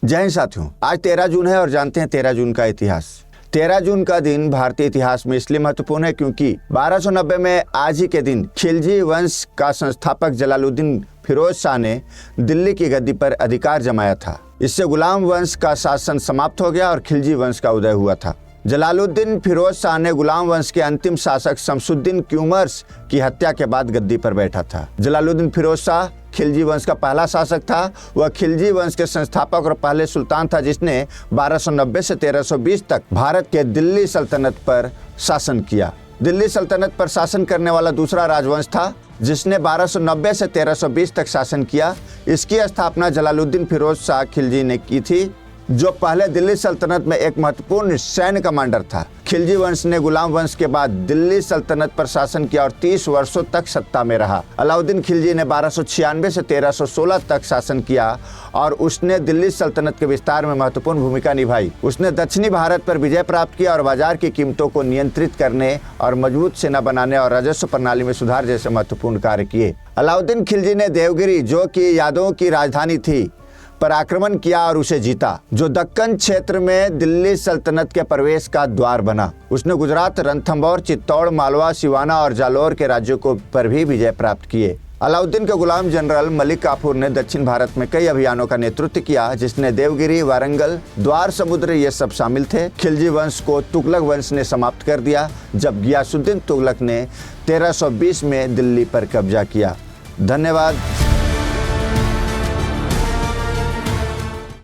जय हिंद साथियों, आज 13 जून है और जानते हैं 13 जून का इतिहास। 13 जून का दिन भारतीय इतिहास में इसलिए महत्वपूर्ण है क्योंकि 1290 में आज ही के दिन खिलजी वंश का संस्थापक जलालुद्दीन फिरोज शाह ने दिल्ली की गद्दी पर अधिकार जमाया था। इससे गुलाम वंश का शासन समाप्त हो गया और खिलजी वंश का उदय हुआ था। जलालुद्दीन फिरोज शाह ने गुलाम वंश के अंतिम शासक शमसुद्दीन क्यूमर्स की हत्या के बाद गद्दी पर बैठा था। जलालुद्दीन फिरोज शाह खिलजी वंश का पहला शासक था। वह खिलजी वंश के संस्थापक और पहले सुल्तान था जिसने 1290 से 1320 तक भारत के दिल्ली सल्तनत पर शासन किया। दिल्ली सल्तनत पर शासन करने वाला दूसरा राजवंश था जिसने 1290 से 1320 तक शासन किया। इसकी स्थापना जलालुद्दीन फिरोज शाह खिलजी ने की थी, जो पहले दिल्ली सल्तनत में एक महत्वपूर्ण सैन्य कमांडर था। खिलजी वंश ने गुलाम वंश के बाद दिल्ली सल्तनत पर शासन किया और 30 वर्षों तक सत्ता में रहा। अलाउद्दीन खिलजी ने 1296 से 1316 तक शासन किया और उसने दिल्ली सल्तनत के विस्तार में महत्वपूर्ण भूमिका निभाई। उसने दक्षिणी भारत पर विजय प्राप्त किया और बाजार की कीमतों को नियंत्रित करने और मजबूत सेना बनाने और राजस्व प्रणाली में सुधार जैसे महत्वपूर्ण कार्य किए। अलाउद्दीन खिलजी ने देवगिरी, जो कि यादवों की राजधानी थी, पर आक्रमण किया और उसे जीता, जो दक्कन क्षेत्र में दिल्ली सल्तनत के प्रवेश का द्वार बना। उसने गुजरात, रणथंभौर, चित्तौड़, मालवा, सिवाना और जालोर के राज्यों को पर भी विजय प्राप्त किए। अलाउद्दीन के गुलाम जनरल मलिक काफूर ने दक्षिण भारत में कई अभियानों का नेतृत्व किया, जिसने देवगिरी, वारंगल, द्वार समुद्र ये सब शामिल थे। खिलजी वंश को तुगलक वंश ने समाप्त कर दिया जब गियासुद्दीन तुगलक ने 1320 में दिल्ली पर कब्जा किया। धन्यवाद।